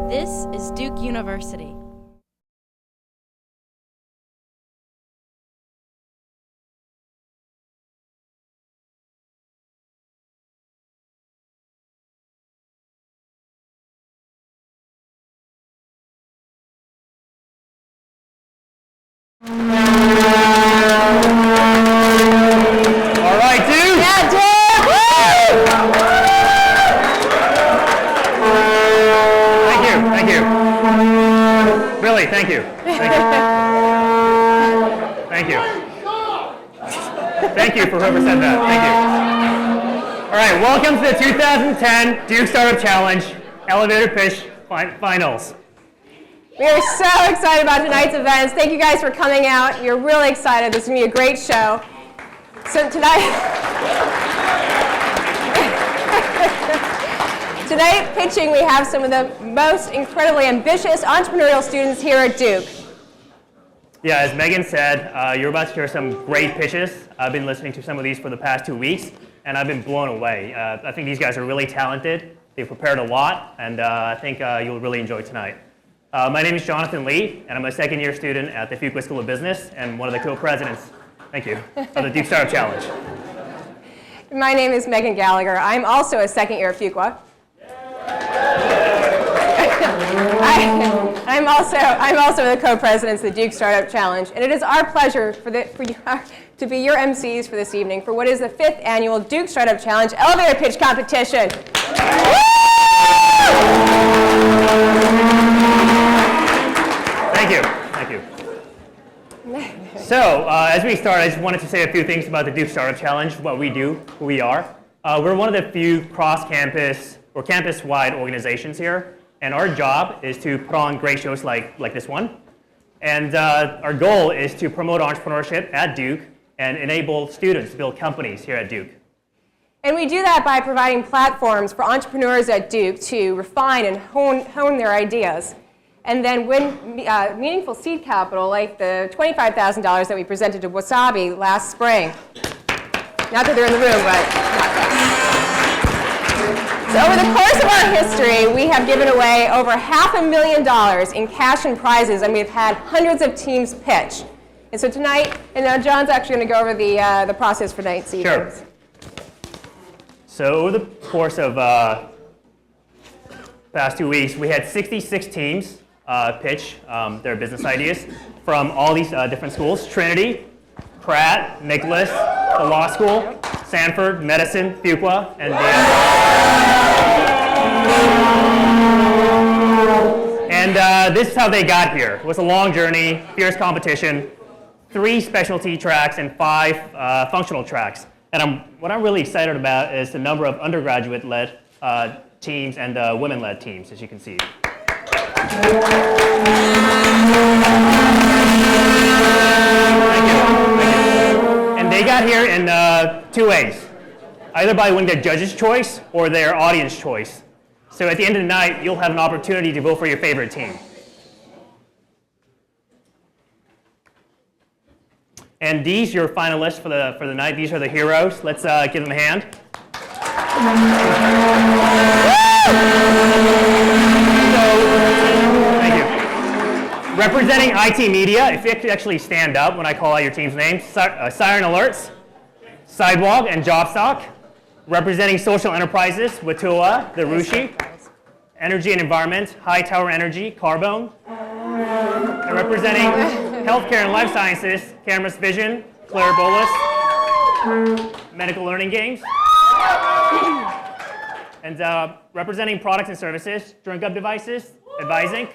This is Duke University. Thank you. Thank you. Thank you for whoever said that. Thank you. All right, welcome to the 2010 Duke Startup Challenge Elevator Pitch Finals. We are so excited about tonight's events. Thank you guys for coming out. We're really excited. This is going to be a great show. So Tonight, pitching, we have some of the most incredibly ambitious entrepreneurial students here at Duke. Yeah, as Megan said, you're about to hear some great pitches. I've been listening to some of these for the past 2 weeks, and I've been blown away. I think these guys are really talented. They've prepared a lot, and I think you'll really enjoy tonight. My name is Jonathan Lee, and I'm a second-year student at the Fuqua School of Business and one of the co-presidents, thank you, of the Duke Startup Challenge. My name is Megan Gallagher. I'm also a second year at Fuqua. I'm also the co-president of the Duke Startup Challenge, and it is our pleasure to be your MCs for this evening for what is the 5th annual Duke Startup Challenge Elevator Pitch Competition. Thank you. Thank you. So, as we start, I just wanted to say a few things about the Duke Startup Challenge, what we do, who we are. We're one of the few cross-campus or campus-wide organizations here, and our job is to put on great shows like this one. And our goal is to promote entrepreneurship at Duke and enable students to build companies here at Duke. And we do that by providing platforms for entrepreneurs at Duke to refine and hone their ideas, and then win meaningful seed capital like the $25,000 that we presented to Wasabi last spring. Not that they're in the room, but not that. So over the course of our history, we have given away over $500,000 in cash and prizes, and we've had hundreds of teams pitch. And so tonight, and now John's actually going to go over the process for tonight's evening. Sure. So over the course of past 2 weeks, we had 66 teams pitch their business ideas from all these different schools: Trinity, Pratt, Nicholas, the Law School, Sanford, Medicine, Fuqua, and this is how they got here. It was a long journey, fierce competition, 3 specialty tracks and 5 functional tracks. And what I'm really excited about is the number of undergraduate-led teams and women-led teams, as you can see. And they got here in 2 ways, either by winning their judge's choice or their audience choice. So at the end of the night, you'll have an opportunity to vote for your favorite team. And these, your finalists for the night, these are the heroes. Let's give them a hand. Thank you. Representing IT Media, if you could actually stand up when I call out your team's names, Siren Alerts, Sidewalk, and JobStock. Representing Social Enterprises, Watua, the Rushi. Energy and Environment, High Tower Energy, Carbone. And representing Healthcare and Life Sciences, Cameras Vision, Claire Bolus, Medical Learning Games. And representing Products and Services, Drink Up Devices, Advising.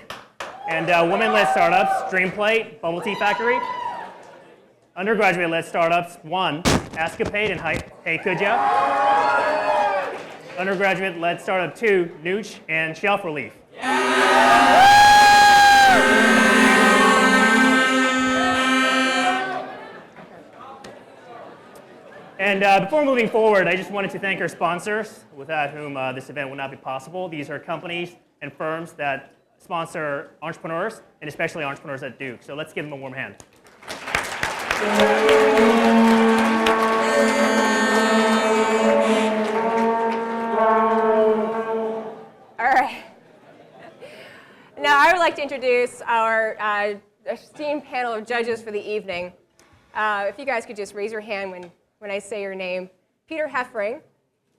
And women-led startups, Dreamplate, Bubble Tea Factory. Undergraduate-led startups, 1, Escapade and Hey Could Ya. Undergraduate-led startup 2, Nooch and Shelf Relief. And before moving forward, I just wanted to thank our sponsors, without whom this event would not be possible. These are companies and firms that sponsor entrepreneurs, and especially entrepreneurs at Duke. So let's give them a warm hand. All right. Now, I would like to introduce our esteemed panel of judges for the evening. If you guys could just raise your hand when I say your name. Peter Heffring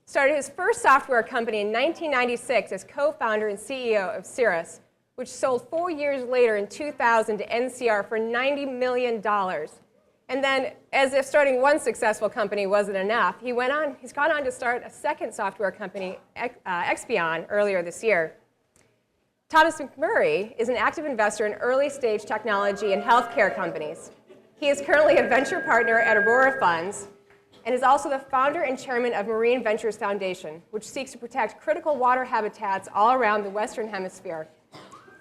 started his first software company in 1996 as co-founder and CEO of Cirrus, which sold 4 years later in 2000 to NCR for $90 million. And then, as if starting one successful company wasn't enough, he's gone on to start a second software company, Expion, earlier this year. Thomas McMurray is an active investor in early-stage technology and healthcare companies. He is currently a venture partner at Aurora Funds and is also the founder and chairman of Marine Ventures Foundation, which seeks to protect critical water habitats all around the Western Hemisphere.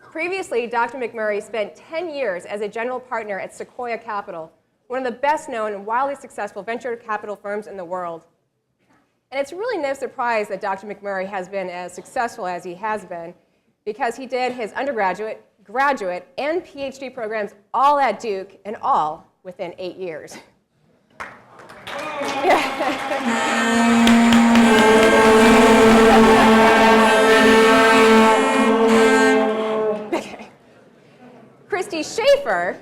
Previously, Dr. McMurray spent 10 years as a general partner at Sequoia Capital, one of the best-known and wildly successful venture capital firms in the world. And it's really no surprise that Dr. McMurray has been as successful as he has been, because he did his undergraduate, graduate, and PhD programs all at Duke, and all within 8 years. Okay. Christy Schaefer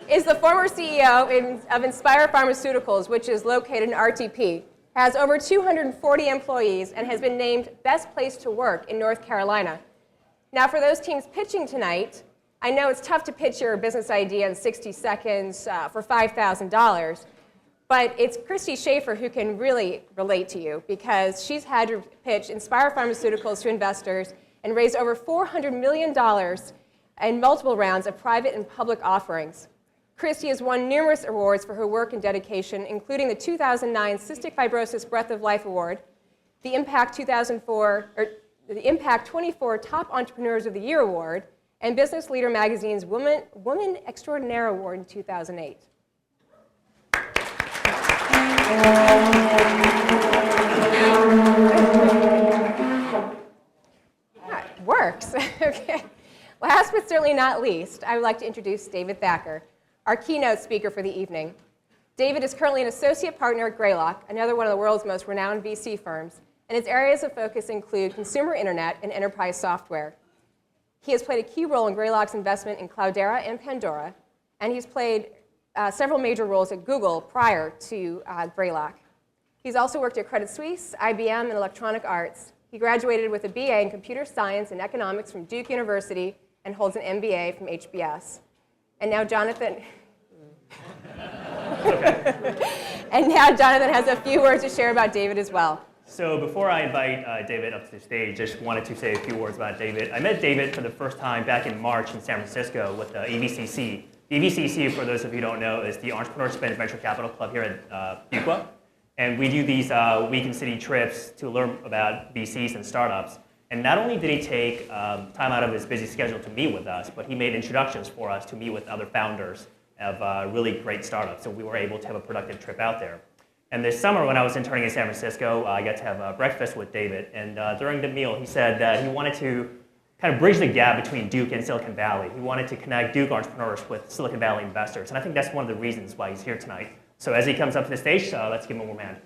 is the former CEO of Inspire Pharmaceuticals, which is located in RTP, has over 240 employees, and has been named Best Place to Work in North Carolina. Now, for those teams pitching tonight, I know it's tough to pitch your business idea in 60 seconds for $5,000, but it's Christy Schaefer who can really relate to you, because she's had to pitch Inspire Pharmaceuticals to investors and raise over $400 million in multiple rounds of private and public offerings. Christy has won numerous awards for her work and dedication, including the 2009 Cystic Fibrosis Breath of Life Award, the Impact 24 Top Entrepreneurs of the Year Award, and Business Leader Magazine's Woman Extraordinaire Award in 2008. It works. Okay. Last but certainly not least, I would like to introduce David Thacker, our keynote speaker for the evening. David is currently an associate partner at Greylock, another one of the world's most renowned VC firms, and his areas of focus include consumer internet and enterprise software. He has played a key role in Greylock's investment in Cloudera and Pandora, and he's played several major roles at Google prior to Greylock. He's also worked at Credit Suisse, IBM, and Electronic Arts. He graduated with a BA in computer science and economics from Duke University and holds an MBA from HBS. And now Jonathan has a few words to share about David as well. So before I invite David up to the stage, just wanted to say a few words about David. I met David for the first time back in March in San Francisco with EVCC. The EVCC, for those of you who don't know, is the Entrepreneurship and Venture Capital Club here at Fuqua. And we do these week in city trips to learn about VCs and startups. And not only did he take time out of his busy schedule to meet with us, but he made introductions for us to meet with other founders of really great startups. So we were able to have a productive trip out there. And this summer, when I was interning in San Francisco, I got to have breakfast with David. And during the meal, he said that he wanted to kind of bridge the gap between Duke and Silicon Valley. He wanted to connect Duke entrepreneurs with Silicon Valley investors. And I think that's one of the reasons why he's here tonight. So as he comes up to the stage, let's give him a warm hand.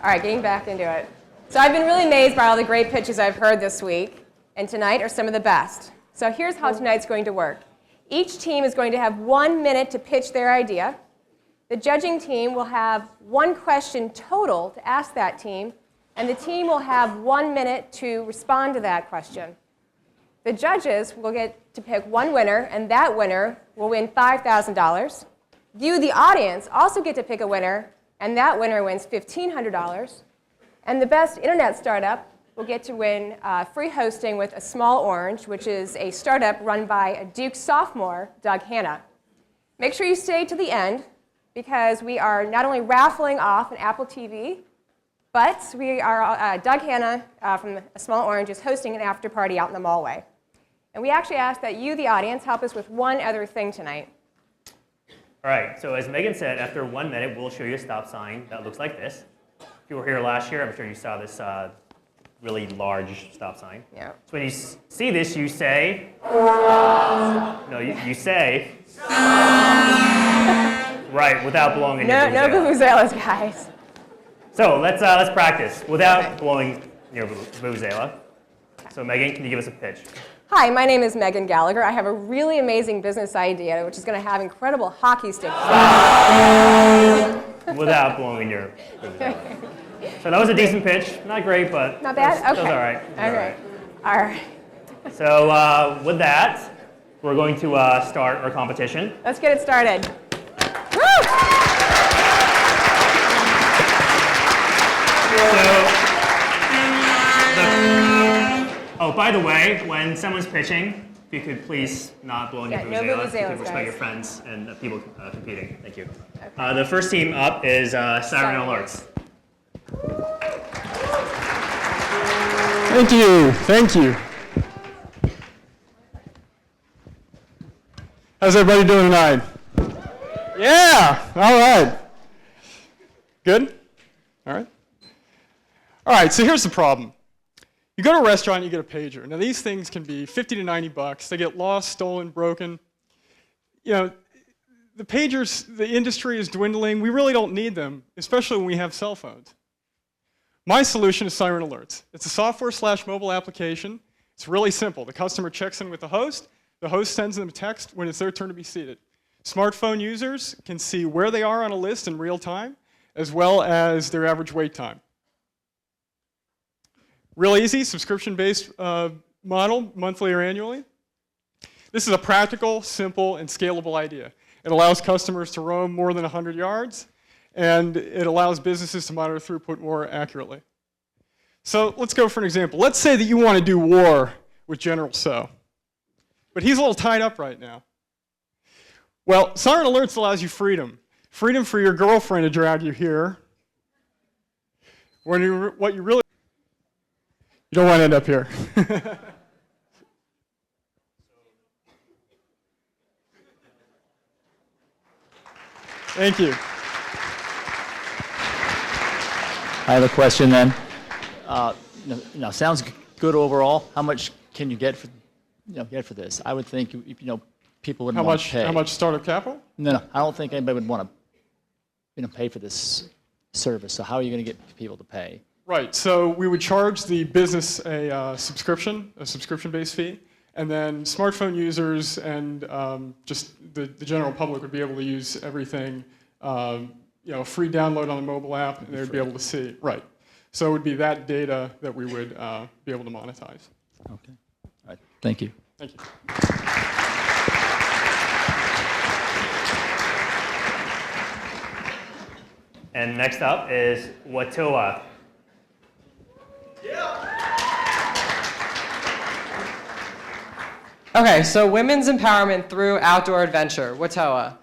All right, getting back into it. So I've been really amazed by all the great pitches I've heard this week, and tonight are some of the best. So here's how tonight's going to work. Each team is going to have 1 minute to pitch their idea. The judging team will have one question total to ask that team, and the team will have 1 minute to respond to that question. The judges will get to pick one winner, and that winner will win $5,000. You, the audience, also get to pick a winner, and that winner wins $1,500. And the best internet startup will get to win free hosting with A Small Orange, which is a startup run by a Duke sophomore, Doug Hanna. Make sure you stay to the end, because we are not only raffling off an Apple TV, but we are Doug Hanna from A Small Orange is hosting an after party out in the Mallway. And we actually ask that you, the audience, help us with one other thing tonight. All right, so as Megan said, after 1 minute, we'll show you a stop sign that looks like this. If you were here last year, I'm sure you saw this really large stop sign. Yeah. So when you see this, you say, no, you say, right, without blowing in your No vuvuzela. vuvuzelas, guys. So let's practice without blowing your vuvuzela. So Megan, can you give us a pitch? Hi, my name is Megan Gallagher. I have a really amazing business idea which is going to have incredible hockey sticks. Without blowing your vuvuzela. So that was a decent pitch. Not great, but Not bad? That was Okay. all right. Okay. All right. So with that, we're going to start our competition. Let's get it started. Woo! Oh, by the way, when someone's pitching, if you could please not blow in your Yeah, no vuvuzela, vuvuzelas, to respect guys. your friends and people competing. Thank you. The first team up is Siren Alerts. Thank you. Thank you. How's everybody doing tonight? Yeah. All right. Good? All right. All right, so here's the problem. You go to a restaurant, you get a pager. Now these things can be 50 to 90 bucks. They get lost, stolen, broken. You know, the pagers, the industry is dwindling. We really don't need them, especially when we have cell phones. My solution is Siren Alerts. It's a software/mobile application. It's really simple. The customer checks in with the host sends them a text when it's their turn to be seated. Smartphone users can see where they are on a list in real time, as well as their average wait time. Real easy, subscription-based model, monthly or annually. This is a practical, simple, and scalable idea. It allows customers to roam more than 100 yards, and it allows businesses to monitor throughput more accurately. So let's go for an example. Let's say that you want to do war with General So, but he's a little tied up right now. Well, Siren Alerts allows you freedom. Freedom for your girlfriend to drag you here. What you really you don't want to end up here. Thank you. I have a question then. Sounds good overall. How much can you get for this? I would think people wouldn't want to pay. How much startup capital? No, I don't think anybody would want to pay for this service. So how are you going to get people to pay? Right. So we would charge the business a subscription-based fee, and then smartphone users and just the general public would be able to use everything. Free download on the mobile app, and they would be able to see. Right. So it would be that data that we would be able to monetize. Okay. All right. Thank you. Thank you. And next up is Watoa. Okay, so women's empowerment through outdoor adventure, WATOA.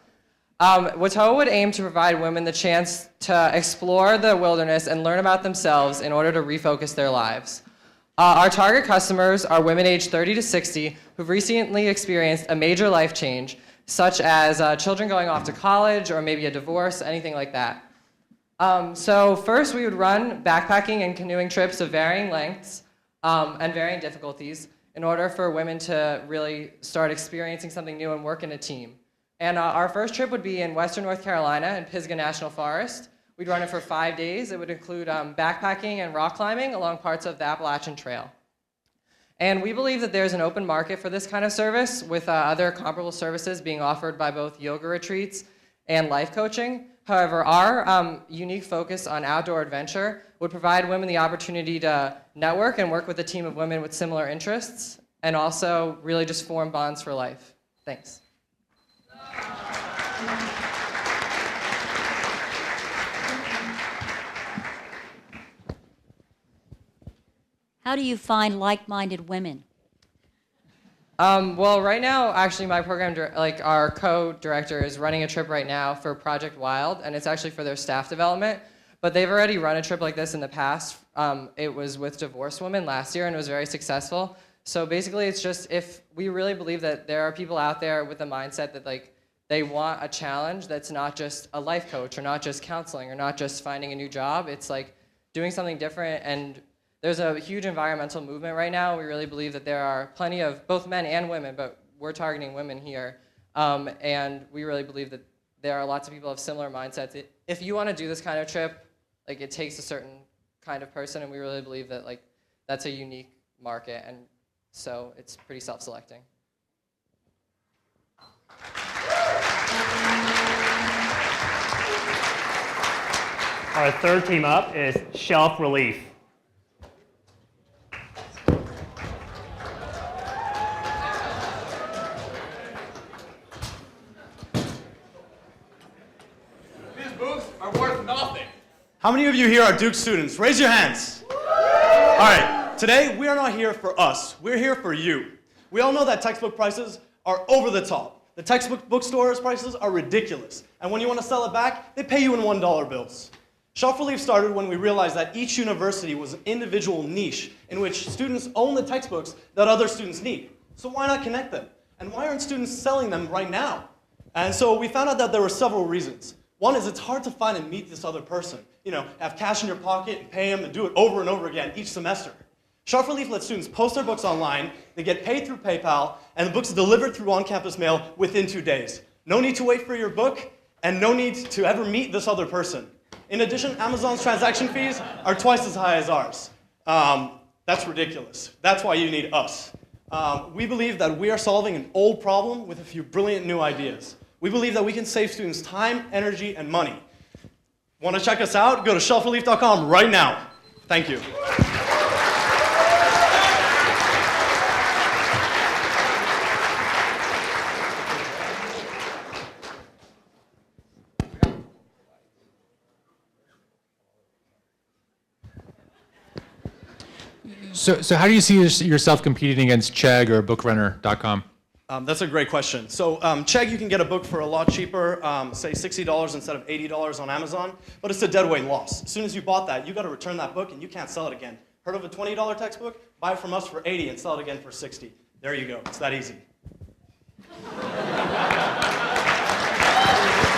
WATOA would aim to provide women the chance to explore the wilderness and learn about themselves in order to refocus their lives. Our target customers are women aged 30 to 60 who've recently experienced a major life change, such as children going off to college or maybe a divorce, anything like that. So first we would run backpacking and canoeing trips of varying lengths and varying difficulties in order for women to really start experiencing something new and work in a team. And our first trip would be in Western North Carolina in Pisgah National Forest. We'd run it for 5 days. It would include backpacking and rock climbing along parts of the Appalachian Trail. And we believe that there's an open market for this kind of service, with other comparable services being offered by both yoga retreats and life coaching. However, our unique focus on outdoor adventure would provide women the opportunity to network and work with a team of women with similar interests, and also really just form bonds for life. Thanks. How do you find like-minded women? Well, right now, actually, my program, our co-director is running a trip right now for Project Wild, and it's actually for their staff development. But they've already run a trip like this in the past. It was with divorced women last year, and it was very successful. So basically, it's just if we really believe that there are people out there with the mindset that they want a challenge that's not just a life coach or not just counseling or not just finding a new job. It's like doing something different and there's a huge environmental movement right now. We really believe that there are plenty of both men and women, but we're targeting women here. And we really believe that there are lots of people of similar mindsets. If you want to do this kind of trip, like it takes a certain kind of person, and we really believe that like that's a unique market, and so it's pretty self-selecting. Our third team up is Shelf Relief. These books are worth nothing. How many of you here are Duke students? Raise your hands. All right, today we are not here for us. We're here for you. We all know that textbook prices are over the top. The textbook bookstores prices are ridiculous. And when you want to sell it back, they pay you in $1 bills. Shelf Relief started when we realized that each university was an individual niche in which students own the textbooks that other students need. So why not connect them? And why aren't students selling them right now? And so we found out that there were several reasons. One is it's hard to find and meet this other person. You know, have cash in your pocket and pay them and do it over and over again each semester. Shelf Relief lets students post their books online, they get paid through PayPal, and the book's delivered through on-campus mail within 2 days. No need to wait for your book, and no need to ever meet this other person. In addition, Amazon's transaction fees are twice as high as ours. That's ridiculous. That's why you need us. We believe that we are solving an old problem with a few brilliant new ideas. We believe that we can save students time, energy, and money. Want to check us out? Go to shelfrelief.com right now. Thank you. So how do you see yourself competing against Chegg or bookrunner.com? That's a great question. So Chegg, you can get a book for a lot cheaper, say $60 instead of $80 on Amazon, but it's a dead weight loss. As soon as you bought that, you got to return that book and you can't sell it again. Heard of a $20 textbook? Buy it from us for $80 and sell it again for $60. There you go. It's that easy.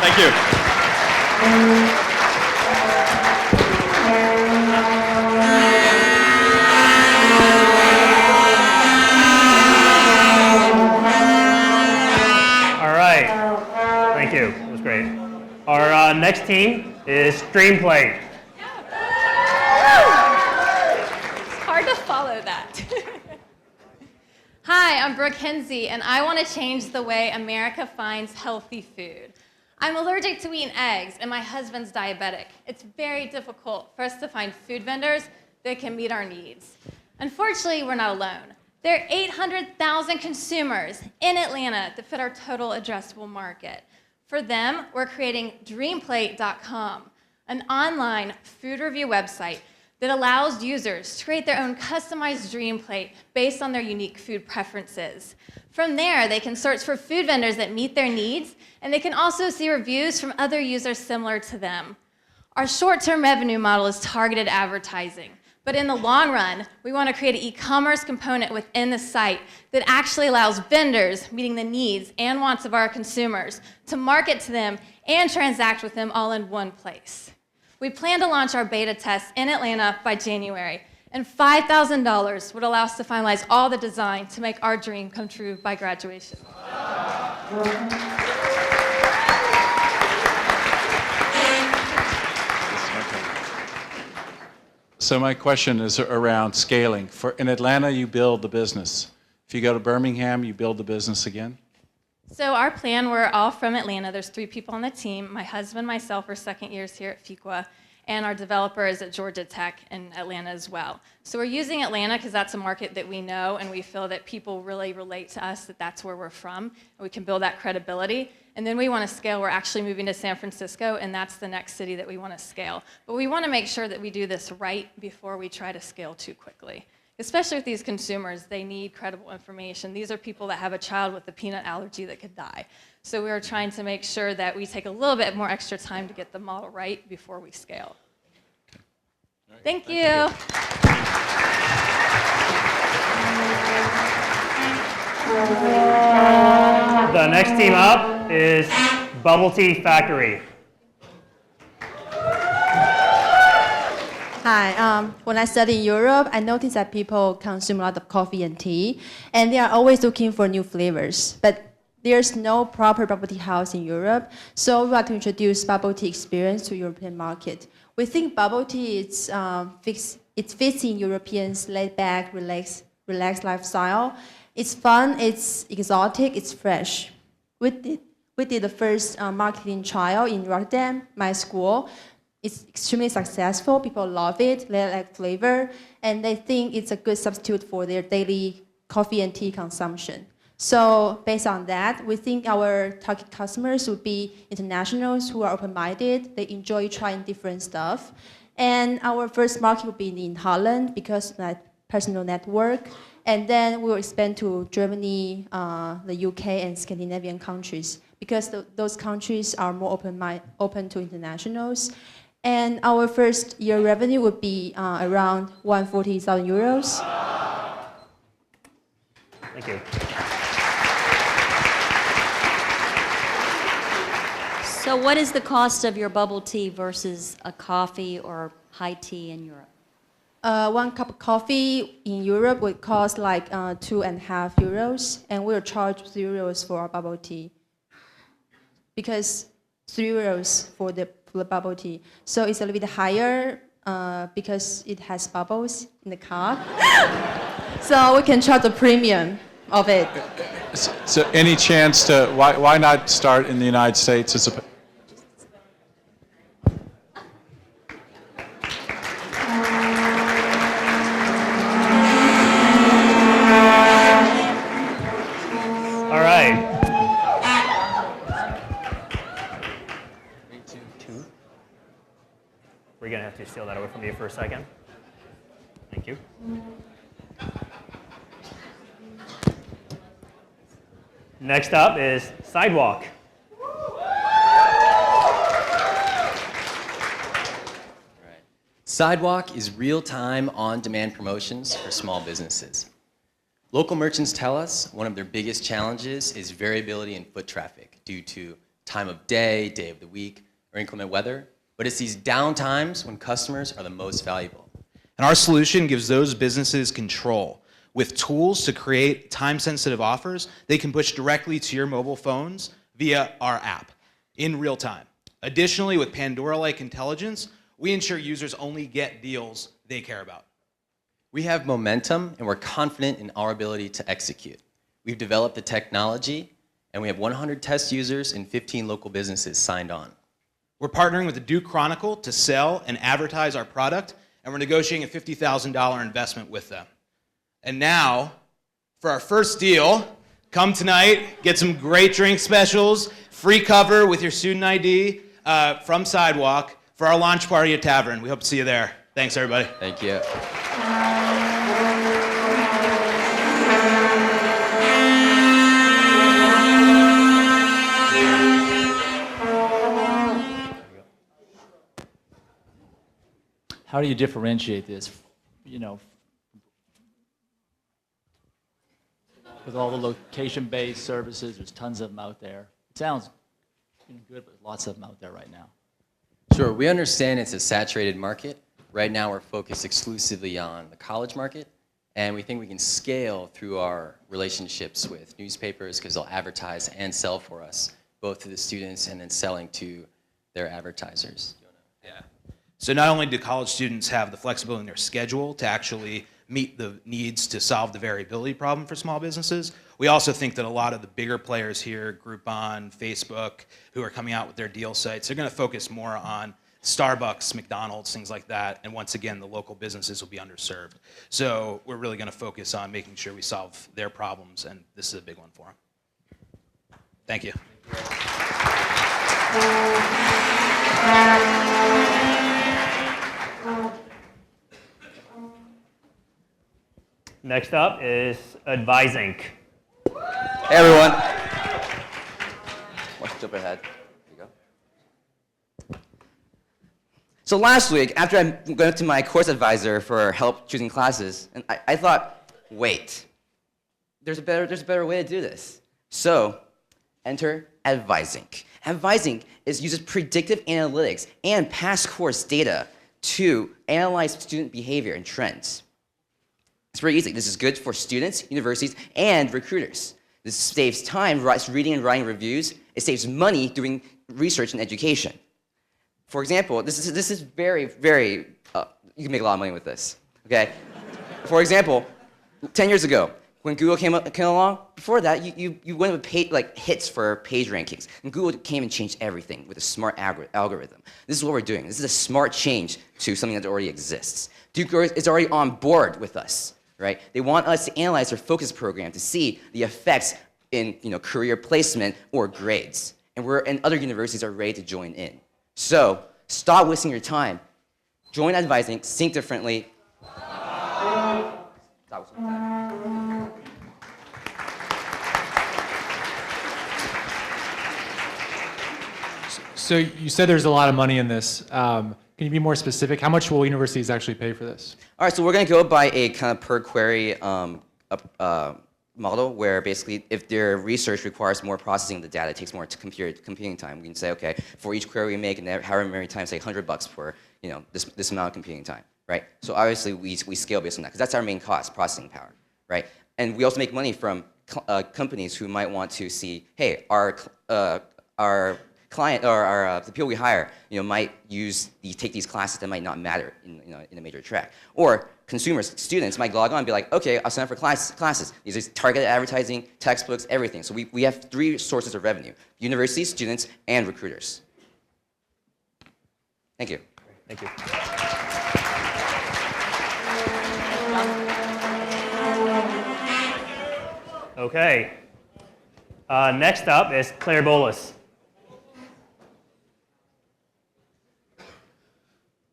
Thank you. Thank you. It was great. Our next team is Streamplay. It's hard to follow that. Hi, I'm Brooke Hensey, and I want to change the way America finds healthy food. I'm allergic to wheat and eggs, and my husband's diabetic. It's very difficult for us to find food vendors that can meet our needs. Unfortunately, we're not alone. There are 800,000 consumers in Atlanta that fit our total addressable market. For them, we're creating DreamPlate.com, an online food review website that allows users to create their own customized dream plate based on their unique food preferences. From there, they can search for food vendors that meet their needs, and they can also see reviews from other users similar to them. Our short-term revenue model is targeted advertising. But in the long run, we want to create an e-commerce component within the site that actually allows vendors meeting the needs and wants of our consumers to market to them and transact with them all in one place. We plan to launch our beta test in Atlanta by January, and $5,000 would allow us to finalize all the design to make our dream come true by graduation. So my question is around scaling. In Atlanta, you build the business. If you go to Birmingham, you build the business again? So our plan, we're all from Atlanta. There's 3 people on the team. My husband, myself are second years here at Fuqua, and our developer is at Georgia Tech in Atlanta as well. So we're using Atlanta because that's a market that we know, and we feel that people really relate to us, that that's where we're from, and we can build that credibility. And then we want to scale. We're actually moving to San Francisco, and that's the next city that we want to scale. But we want to make sure that we do this right before we try to scale too quickly. Especially with these consumers, they need credible information. These are people that have a child with a peanut allergy that could die. So we are trying to make sure that we take a little bit more extra time to get the model right before we scale. Right. Thank you. The next team up is Bubble Tea Factory. Hi. When I studied in Europe, I noticed that people consume a lot of coffee and tea, and they are always looking for new flavors. But there's no proper bubble tea house in Europe, so we want to introduce bubble tea experience to European market. We think bubble tea it fits in Europeans' laid-back, relaxed lifestyle. It's fun, it's exotic, it's fresh. We did the first marketing trial in Rotterdam, my school. It's extremely successful. People love it. They like flavor, and they think it's a good substitute for their daily coffee and tea consumption. So based on that, we think our target customers would be internationals who are open-minded. They enjoy trying different stuff. And our first market would be in Holland because of that personal network. And then we will expand to Germany, the UK, and Scandinavian countries because those countries are more open to internationals. And our first year revenue would be around 140,000 euros. Thank you. So what is the cost of your bubble tea versus a coffee or high tea in Europe? One cup of coffee in Europe would cost like 2.5 euros, and we'll charge 3 euros for our bubble tea. Because 3 euros for the bubble tea. So it's a little bit higher because it has bubbles in the cup. So we can charge the premium of it. So any chance to, why not start in the United States as a... All right. We're going to have to steal that away from you for a second. Thank you. Next up is Sidewalk. Sidewalk is real-time, on-demand promotions for small businesses. Local merchants tell us one of their biggest challenges is variability in foot traffic due to time of day of the week, or inclement weather. But it's these down times when customers are the most valuable. And our solution gives those businesses control. With tools to create time-sensitive offers, they can push directly to your mobile phones via our app in real time. Additionally, with Pandora-like intelligence, we ensure users only get deals they care about. We have momentum, and we're confident in our ability to execute. We've developed the technology, and we have 100 test users and 15 local businesses signed on. We're partnering with the Duke Chronicle to sell and advertise our product, and we're negotiating a $50,000 investment with them. And now, for our first deal, come tonight, get some great drink specials, free cover with your student ID from Sidewalk for our launch party at Tavern. We hope to see you there. Thanks, everybody. Thank you. How do you differentiate this, with all the location-based services? There's tons of them out there. It sounds good, but lots of them out there right now. Sure, we understand it's a saturated market. Right now we're focused exclusively on the college market, and we think we can scale through our relationships with newspapers because they'll advertise and sell for us, both to the students and then selling to their advertisers. Yeah. So not only do college students have the flexibility in their schedule to actually meet the needs to solve the variability problem for small businesses, we also think that a lot of the bigger players here, Groupon, Facebook, who are coming out with their deal sites, they're going to focus more on Starbucks, McDonald's, things like that, and once again, the local businesses will be underserved. So we're really going to focus on making sure we solve their problems, and this is a big one for them. Thank you. Next up is Advising. Hey everyone. Let's jump ahead. Here you go. So last week, after I went to my course advisor for help choosing classes, and I thought, wait, there's a better way to do this. So enter Advising. Advising uses predictive analytics and past course data 2, analyze student behavior and trends. It's very easy. This is good for students, universities, and recruiters. This saves time reading and writing reviews. It saves money doing research and education. For example, this is very, very, you can make a lot of money with this, okay? For example, 10 years ago, when Google came along, before that, you went with hits for page rankings. And Google came and changed everything with a smart algorithm. This is what we're doing. This is a smart change to something that already exists. Duke is already on board with us, right? They want us to analyze their focus program to see the effects in career placement or grades. And other universities are ready to join in. So stop wasting your time. Join advising, think differently. Stop wasting your time. So you said there's a lot of money in this. Can you be more specific? How much will universities actually pay for this? All right, so we're going to go by a kind of per query model where basically if their research requires more processing of the data, it takes more computing time. We can say, okay, for each query we make, and however many times, say $100 for this amount of computing time, right? So obviously we scale based on that because that's our main cost, processing power, right? And we also make money from companies who might want to see, hey, our client or the people we hire, might take these classes that might not matter in a major track. Or consumers, students might log on and be like, okay, I'll sign up for classes. These are targeted advertising, textbooks, everything. So we have 3 sources of revenue: universities, students, and recruiters. Thank you. Thank you. Okay. Next up is Claire Bolus.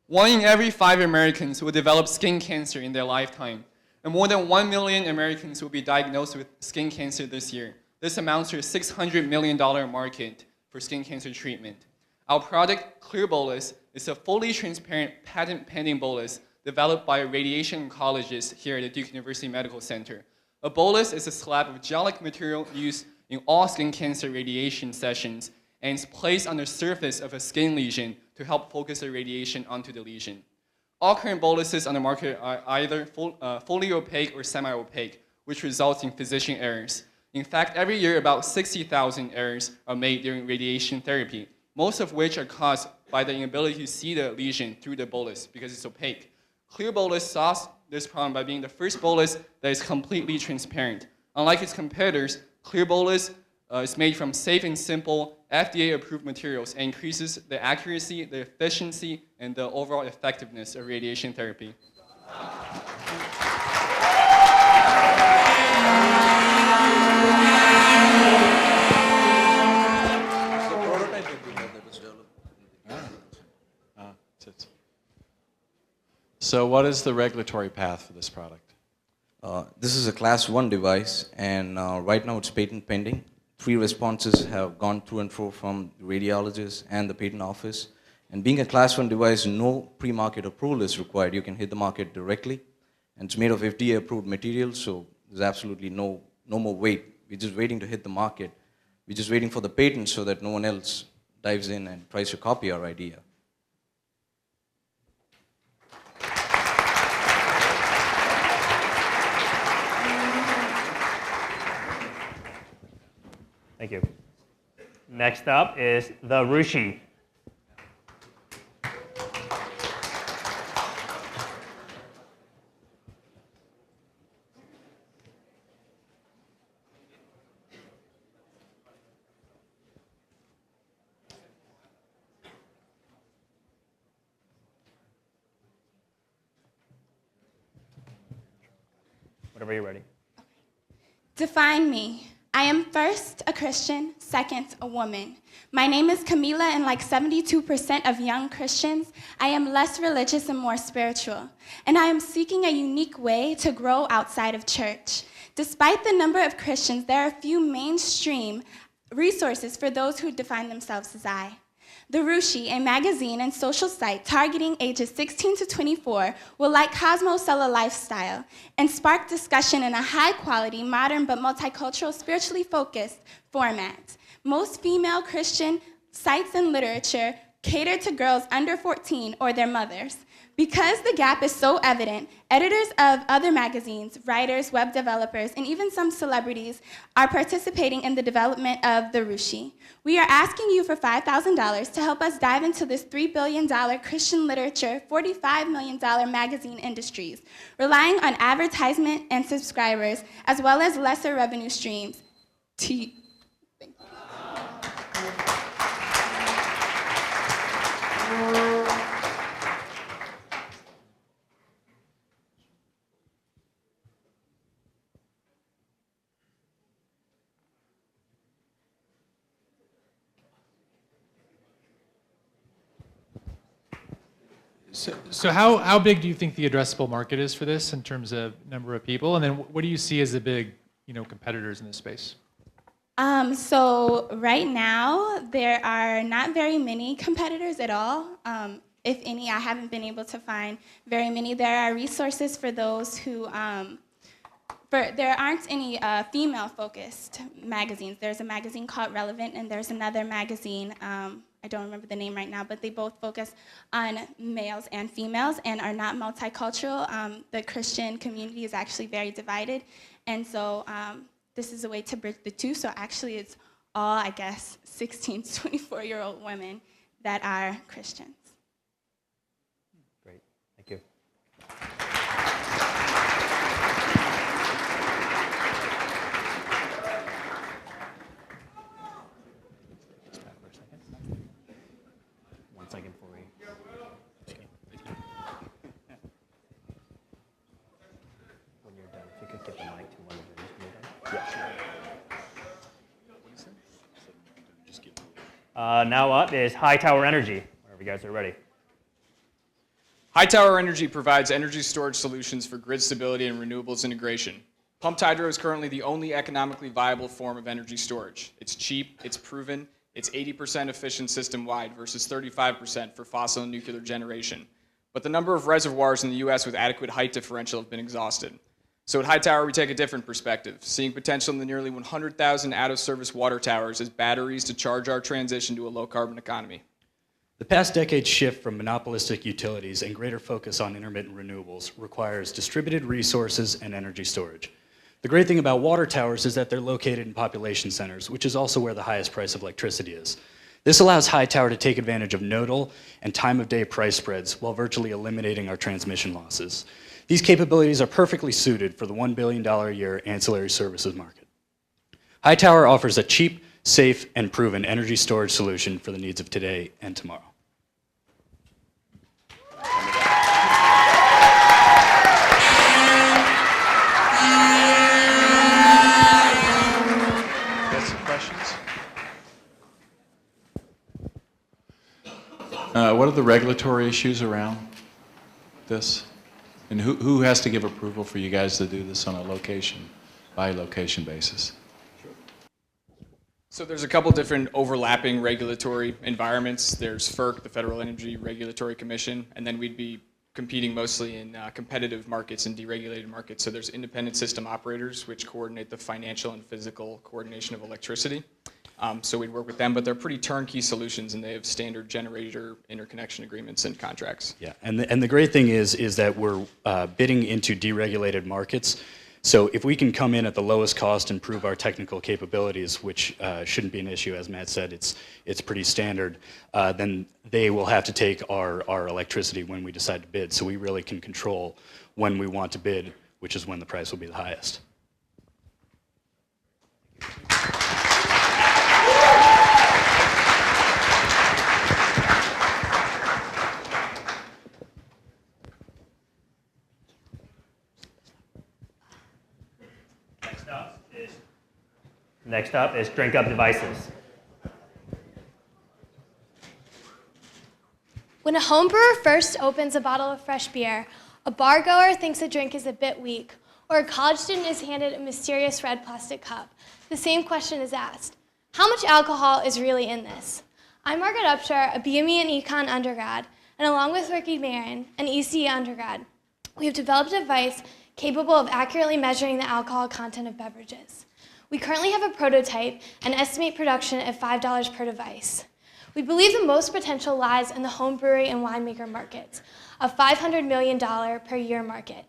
1 in every 5 Americans will develop skin cancer in their lifetime, and more than 1 million Americans will be diagnosed with skin cancer this year. This amounts to a $600 million market for skin cancer treatment. Our product, Clear Bolus, is a fully transparent, patent-pending bolus developed by a radiation oncologist here at the Duke University Medical Center. A bolus is a slab of gel-like material used in all skin cancer radiation sessions, and it's placed on the surface of a skin lesion to help focus the radiation onto the lesion. All current boluses on the market are either fully opaque or semi-opaque, which results in physician errors. In fact, every year about 60,000 errors are made during radiation therapy, most of which are caused by the inability to see the lesion through the bolus because it's opaque. Clear Bolus solves this problem by being the first bolus that is completely transparent. Unlike its competitors, Clear Bolus is made from safe and simple, FDA-approved materials and increases the accuracy, the efficiency, and the overall effectiveness of radiation therapy. So what is the regulatory path for this product? This is a Class 1 device, and right now it's patent pending. 3 responses have gone to and fro from the radiologist and the patent office. And being a Class 1 device, no pre-market approval is required. You can hit the market directly. And it's made of FDA-approved material, so there's absolutely no more wait. We're just waiting to hit the market. We're just waiting for the patent so that no one else dives in and tries to copy our idea. Thank you. Next up is the Rushi. Whenever you're ready. Define me. I am first a Christian, second a woman. My name is Camila, and like 72% of young Christians, I am less religious and more spiritual. And I am seeking a unique way to grow outside of church. Despite the number of Christians, there are few mainstream resources for those who define themselves as I. The Rushi, a magazine and social site targeting ages 16 to 24, will like Cosmo sell a lifestyle and spark discussion in a high-quality, modern but multicultural, spiritually focused format. Most female Christian sites and literature cater to girls under 14 or their mothers. Because the gap is so evident, editors of other magazines, writers, web developers, and even some celebrities are participating in the development of the Rushi. We are asking you for $5,000 to help us dive into this $3 billion Christian literature, $45 million magazine industries, relying on advertisement and subscribers, as well as lesser revenue streams. So how big do you think the addressable market is for this in terms of number of people? And then what do you see as the big, competitors in this space? So right now, there are not very many competitors at all. If any, I haven't been able to find very many. There are resources for those who, there aren't any female-focused magazines. There's a magazine called Relevant, and there's another magazine, I don't remember the name right now, but they both focus on males and females and are not multicultural. The Christian community is actually very divided, and so this is a way to bridge the two. So actually it's all, I guess, 16 to 24-year-old women that are Christians. Great, thank you. One second for you. When you're done, if you could give the mic to one of them. Now up is High Tower Energy, whenever you guys are ready. High Tower Energy provides energy storage solutions for grid stability and renewables integration. Pumped hydro is currently the only economically viable form of energy storage. It's cheap, it's proven, it's 80% efficient system-wide versus 35% for fossil and nuclear generation. But the number of reservoirs in the US with adequate height differential have been exhausted. So at High Tower, we take a different perspective, seeing potential in the nearly 100,000 out-of-service water towers as batteries to charge our transition to a low-carbon economy. The past decade's shift from monopolistic utilities and greater focus on intermittent renewables requires distributed resources and energy storage. The great thing about water towers is that they're located in population centers, which is also where the highest price of electricity is. This allows High Tower to take advantage of nodal and time-of-day price spreads while virtually eliminating our transmission losses. These capabilities are perfectly suited for the $1 billion a year ancillary services market. High Tower offers a cheap, safe, and proven energy storage solution for the needs of today and tomorrow. Got some questions? What are the regulatory issues around this? And who has to give approval for you guys to do this on a by-location basis? So there's a couple different overlapping regulatory environments. There's FERC, the Federal Energy Regulatory Commission, and then we'd be competing mostly in competitive markets and deregulated markets. So there's independent system operators, which coordinate the financial and physical coordination of electricity. So we'd work with them, but they're pretty turnkey solutions, and they have standard generator interconnection agreements and contracts. Yeah, and the great thing is that we're bidding into deregulated markets. So if we can come in at the lowest cost and prove our technical capabilities, which shouldn't be an issue, as Matt said, it's pretty standard, then they will have to take our electricity when we decide to bid. So we really can control when we want to bid, which is when the price will be the highest. Next up is Drink Up Devices. When a home brewer first opens a bottle of fresh beer, a bar goer thinks the drink is a bit weak, or a college student is handed a mysterious red plastic cup. The same question is asked: how much alcohol is really in this? I'm Margaret Upshur, a BME and Econ undergrad, and along with Ricky Marin, an ECE undergrad, we have developed a device capable of accurately measuring the alcohol content of beverages. We currently have a prototype and estimate production at $5 per device. We believe the most potential lies in the home brewery and winemaker markets, a $500 million per year market.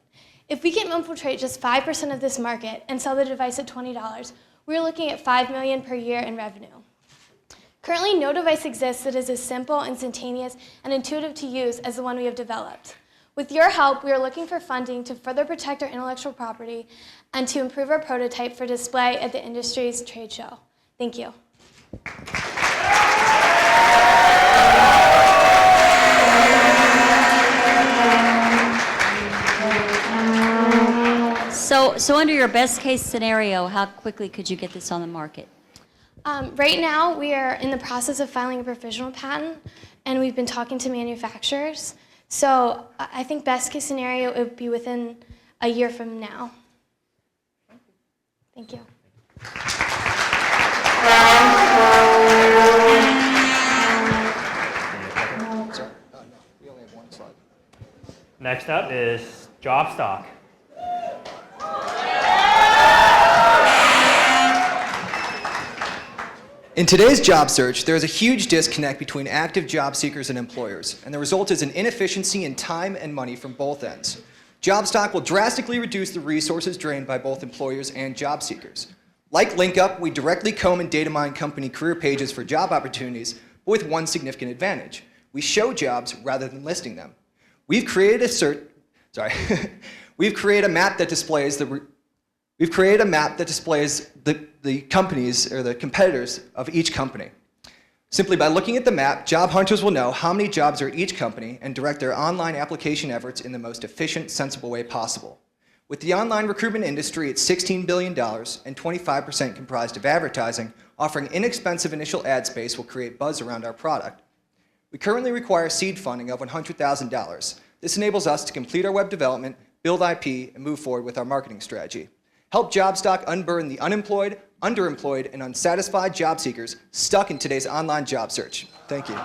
If we can infiltrate just 5% of this market and sell the device at $20, we're looking at $5 million per year in revenue. Currently, no device exists that is as simple, instantaneous, and intuitive to use as the one we have developed. With your help, we are looking for funding to further protect our intellectual property and to improve our prototype for display at the industry's trade show. Thank you. So under your best case scenario, how quickly could you get this on the market? Right now, we are in the process of filing a provisional patent, and we've been talking to manufacturers. So I think best case scenario, it would be within a year from now. Thank you. Next up is job stock. In today's job search, there is a huge disconnect between active job seekers and employers, and the result is an inefficiency in time and money from both ends. JobStock will drastically reduce the resources drained by both employers and job seekers. Like LinkUp, we directly comb and data mine company career pages for job opportunities, but with one significant advantage. We show jobs rather than listing them. We've created We've created a map that displays the companies or the competitors of each company. Simply by looking at the map, job hunters will know how many jobs are at each company and direct their online application efforts in the most efficient, sensible way possible. With the online recruitment industry at $16 billion and 25% comprised of advertising, offering inexpensive initial ad space will create buzz around our product. We currently require seed funding of $100,000. This enables us to complete our web development, build IP, and move forward with our marketing strategy. Help JobStock unburden the unemployed, underemployed, and unsatisfied job seekers stuck in today's online job search. Thank you. I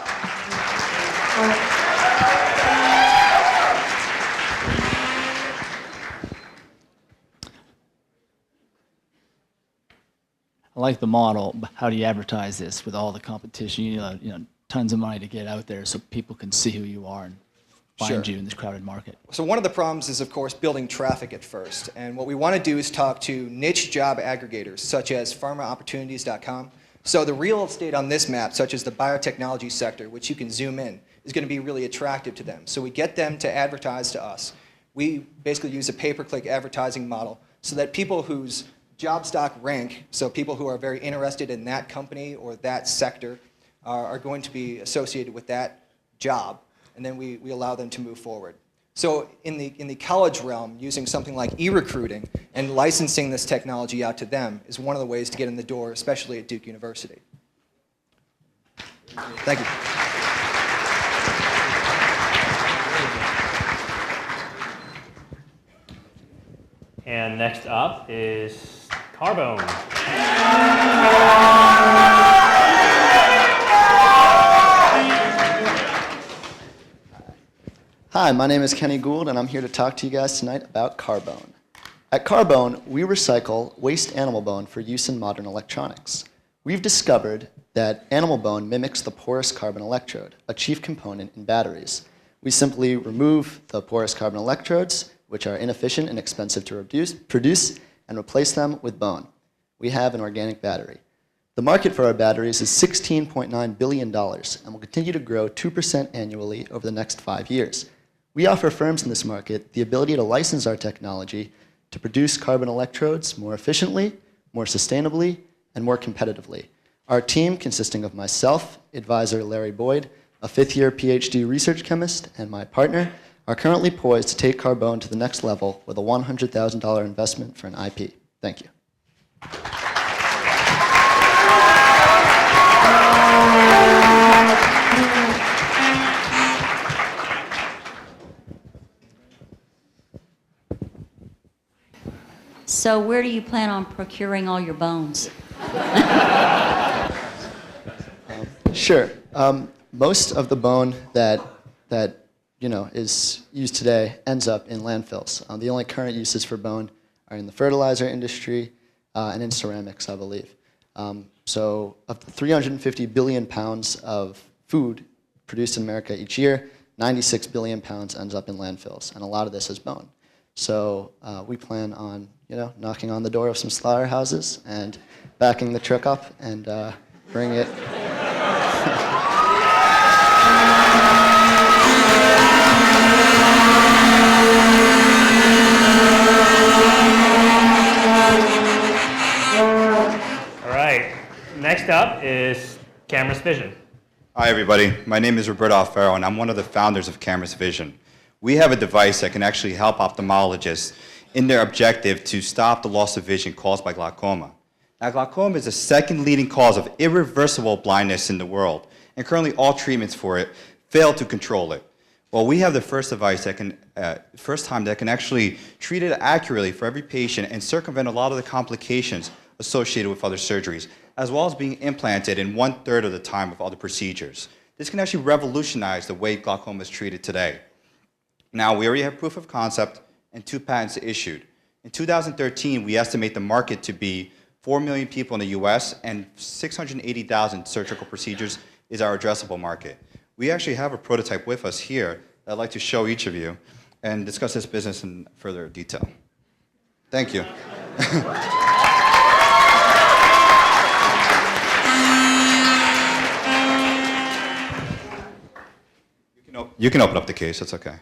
like the model, but how do you advertise this with all the competition? You know, tons of money to get out there so people can see who you are and find you in this crowded market. So one of the problems is, of course, building traffic at first. And what we want to do is talk to niche job aggregators, such as pharmaopportunities.com. So the real estate on this map, such as the biotechnology sector, which you can zoom in, is going to be really attractive to them. So we get them to advertise to us. We basically use a pay-per-click advertising model so that people whose job stock rank, so people who are very interested in that company or that sector, are going to be associated with that job, and then we allow them to move forward. So in the college realm, using something like e-recruiting and licensing this technology out to them is one of the ways to get in the door, especially at Duke University. Thank you. And next up is Carbone. Hi, my name is Kenny Gould, and I'm here to talk to you guys tonight about Carbone. At Carbone, we recycle waste animal bone for use in modern electronics. We've discovered that animal bone mimics the porous carbon electrode, a chief component in batteries. We simply remove the porous carbon electrodes, which are inefficient and expensive to produce, and replace them with bone. We have an organic battery. The market for our batteries is $16.9 billion and will continue to grow 2% annually over the next 5 years. We offer firms in this market the ability to license our technology to produce carbon electrodes more efficiently, more sustainably, and more competitively. Our team, consisting of myself, advisor Larry Boyd, a fifth-year PhD research chemist, and my partner, are currently poised to take Carbone to the next level with a $100,000 investment for an IP. Thank you. So where do you plan on procuring all your bones? Sure. Most of the bone that is used today ends up in landfills. The only current uses for bone are in the fertilizer industry and in ceramics, I believe. So of the 350 billion pounds of food produced in America each year, 96 billion pounds ends up in landfills, and a lot of this is bone. So we plan on, knocking on the door of some slaughterhouses and backing the truck up and bring it. All right. Next up is Cameras Vision. Hi, everybody. My name is Roberto Alfaro, and I'm one of the founders of Cameras Vision. We have a device that can actually help ophthalmologists in their objective to stop the loss of vision caused by glaucoma. Now, glaucoma is the second leading cause of irreversible blindness in the world, and currently all treatments for it fail to control it. Well, we have the first device that can, first time that can actually treat it accurately for every patient and circumvent a lot of the complications associated with other surgeries, as well as being implanted in 1/3 of the time of other procedures. This can actually revolutionize the way glaucoma is treated today. Now, we already have proof of concept and 2 patents issued. In 2013, we estimate the market to be 4 million people in the US, and 680,000 surgical procedures is our addressable market. We actually have a prototype with us here that I'd like to show each of you and discuss this business in further detail. Thank you. You can open up the case, that's okay.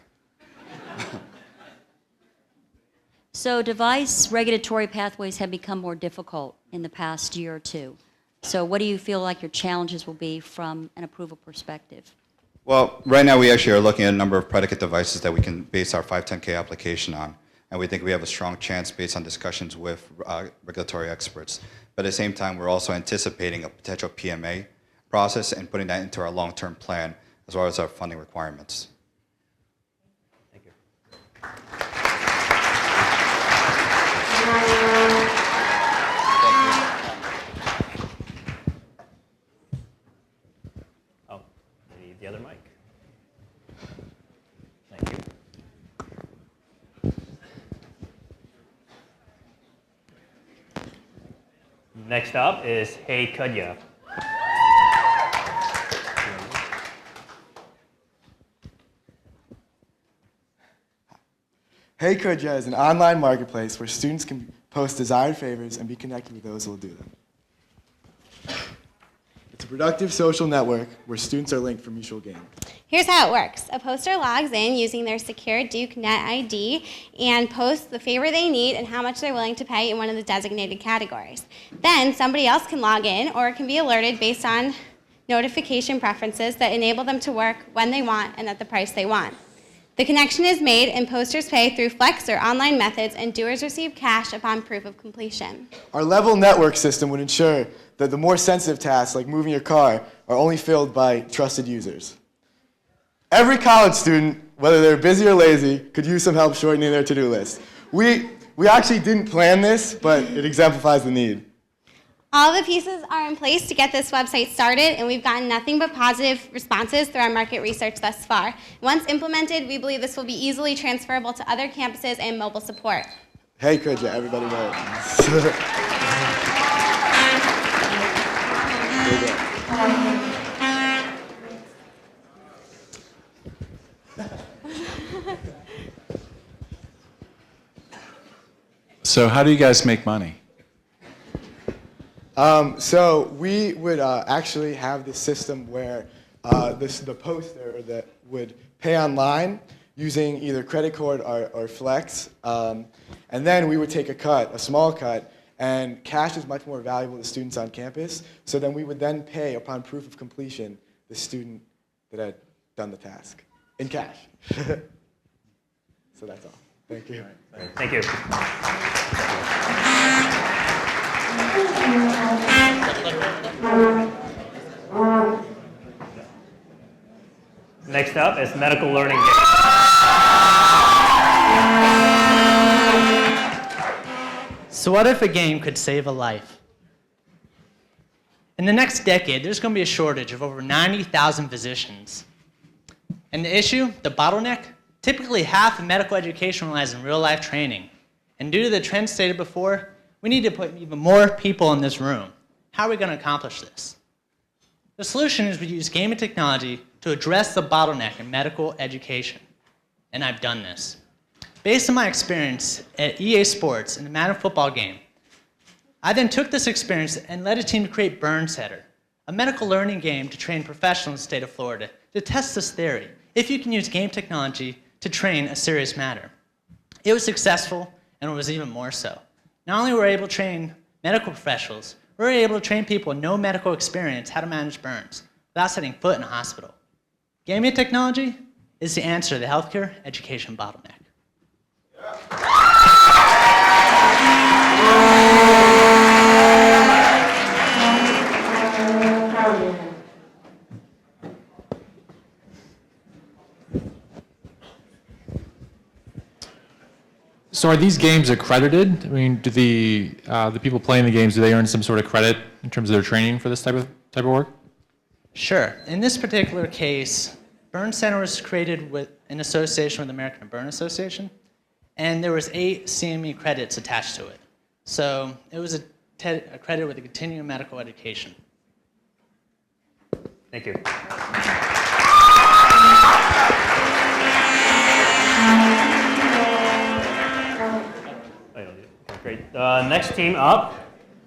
So device regulatory pathways have become more difficult in the past year or two. So what do you feel like your challenges will be from an approval perspective? Well, right now we actually are looking at a number of predicate devices that we can base our 510K application on. And we think we have a strong chance based on discussions with regulatory experts. But at the same time, we're also anticipating a potential PMA process and putting that into our long-term plan, as well as our funding requirements. Thank you. Oh, I need the other mic. Thank you. Next up is Hey Kudya. Hey Kudya is an online marketplace where students can post desired favors and be connected with those who will do them. It's a productive social network where students are linked for mutual gain. Here's how it works. A poster logs in using their secure Duke Net ID and posts the favor they need and how much they're willing to pay in one of the designated categories. Then somebody else can log in or can be alerted based on notification preferences that enable them to work when they want and at the price they want. The connection is made and posters pay through Flex or online methods, and doers receive cash upon proof of completion. Our level network system would ensure that the more sensitive tasks, like moving your car, are only filled by trusted users. Every college student, whether they're busy or lazy, could use some help shortening their to-do list. We actually didn't plan this, but it exemplifies the need. All the pieces are in place to get this website started, and we've gotten nothing but positive responses through our market research thus far. Once implemented, we believe this will be easily transferable to other campuses and mobile support. Hey, Kudya, everybody knows. So how do you guys make money? So we would actually have this system where the poster that would pay online using either credit card or Flex, and then we would take a cut, a small cut, and cash is much more valuable to students on campus, so then we would then pay, upon proof of completion, the student that had done the task in cash. So that's all. Thank you. Thank you. Next up is medical learning games. So what if a game could save a life? In the next decade, there's going to be a shortage of over 90,000 physicians. And the issue, the bottleneck, typically half of medical education relies on real-life training. And due to the trends stated before, we need to put even more people in this room. How are we going to accomplish this? The solution is we use gaming technology to address the bottleneck in medical education. And I've done this. Based on my experience at EA Sports in the Madden football game, I then took this experience and led a team to create Burn Setter, a medical learning game to train professionals in the state of Florida to test this theory, if you can use game technology to train a serious matter. It was successful, and it was even more so. Not only were we able to train medical professionals, we were able to train people with no medical experience how to manage burns without setting foot in a hospital. Gaming technology is the answer to the healthcare education bottleneck. So are these games accredited? I mean, do the people playing the games, do they earn some sort of credit in terms of their training for this type of work? Sure. In this particular case, Burn Center was created in association with the American Burn Association, and there was 8 CME credits attached to it. So it was accredited with a continuing medical education. Thank you. Great. Next team up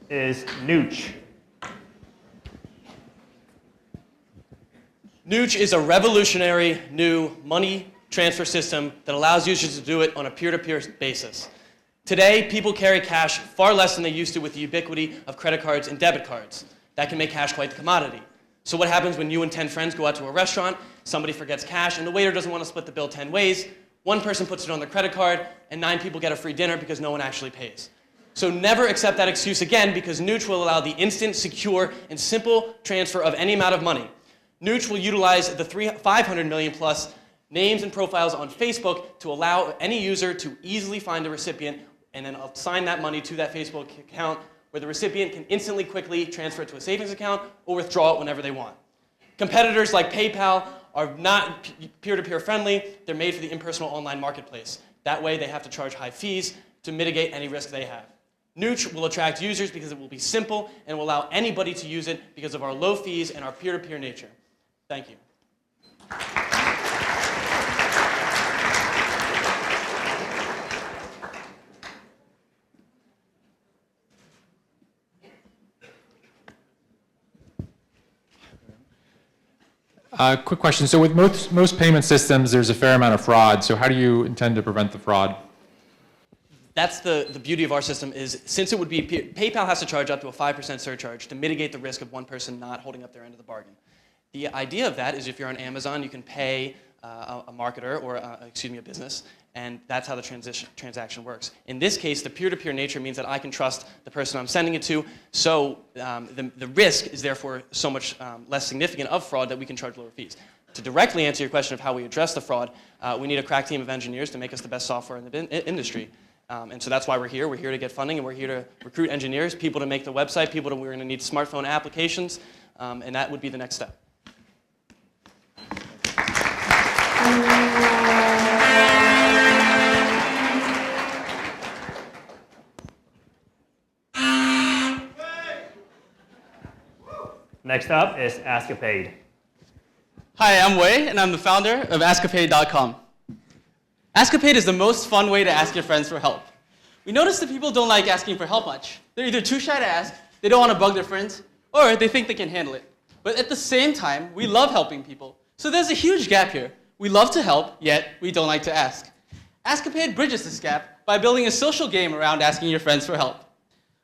is Nooch. Nooch is a revolutionary new money transfer system that allows users to do it on a peer-to-peer basis. Today, people carry cash far less than they used to with the ubiquity of credit cards and debit cards. That can make cash quite the commodity. So what happens when you and 10 friends go out to a restaurant, somebody forgets cash, and the waiter doesn't want to split the bill 10 ways? One person puts it on their credit card, and 9 people get a free dinner because no one actually pays. So never accept that excuse again, because Nooch will allow the instant, secure, and simple transfer of any amount of money. Nooch will utilize the 500 million plus names and profiles on Facebook to allow any user to easily find the recipient and then assign that money to that Facebook account, where the recipient can instantly, quickly transfer it to a savings account or withdraw it whenever they want. Competitors like PayPal are not peer-to-peer friendly. They're made for the impersonal online marketplace. That way, they have to charge high fees to mitigate any risk they have. Nooch will attract users because it will be simple and will allow anybody to use it because of our low fees and our peer-to-peer nature. Thank you. Quick question. So with most payment systems, there's a fair amount of fraud. So how do you intend to prevent the fraud? That's the beauty of our system is, since it would be, PayPal has to charge up to a 5% surcharge to mitigate the risk of one person not holding up their end of the bargain. The idea of that is if you're on Amazon, you can pay a marketer or, a business, and that's how the transaction works. In this case, the peer-to-peer nature means that I can trust the person I'm sending it to, so the risk is therefore so much less significant of fraud that we can charge lower fees. To directly answer your question of how we address the fraud, we need a crack team of engineers to make us the best software in the industry. And so that's why we're here. We're here to get funding, and we're here to recruit engineers, people to make the website, we're going to need smartphone applications, and that would be the next step. Next up is Askapade. Hi, I'm Wei, and I'm the founder of Askapade.com. Askapade is the most fun way to ask your friends for help. We notice that people don't like asking for help much. They're either too shy to ask, they don't want to bug their friends, or they think they can handle it. But at the same time, we love helping people. So there's a huge gap here. We love to help, yet we don't like to ask. Askapade bridges this gap by building a social game around asking your friends for help.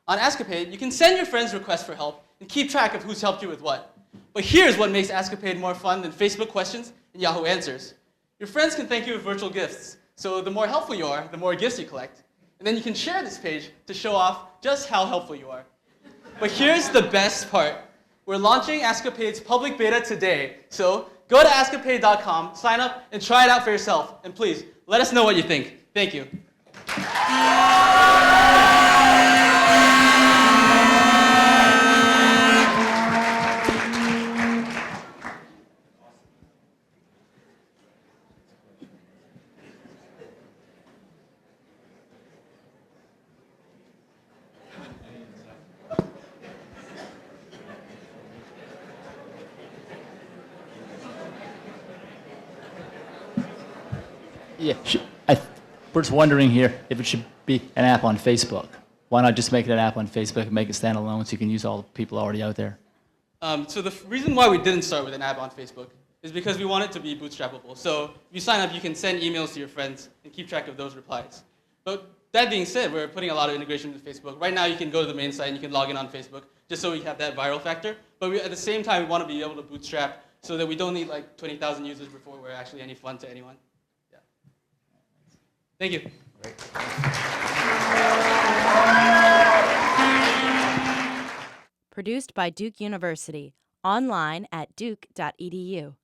On Askapade, you can send your friends requests for help and keep track of who's helped you with what. But here's what makes Askapade more fun than Facebook questions and Yahoo Answers. Your friends can thank you with virtual gifts. So the more helpful you are, the more gifts you collect. And then you can share this page to show off just how helpful you are. But here's the best part. We're launching Askapade's public beta today. So go to Askapade.com, sign up, and try it out for yourself. And please, let us know what you think. Thank you. Yeah, we're just wondering here if it should be an app on Facebook. Why not just make it an app on Facebook and make it standalone so you can use all the people already out there? So the reason why we didn't start with an app on Facebook is because we want it to be bootstrappable. So if you sign up, you can send emails to your friends and keep track of those replies. But that being said, we're putting a lot of integration with Facebook. Right now, you can go to the main site and you can log in on Facebook just so we have that viral factor. But at the same time, we want to be able to bootstrap so that we don't need like 20,000 users before we're actually any fun to anyone. Yeah. Thank you. Produced by Duke University. Online at duke.edu.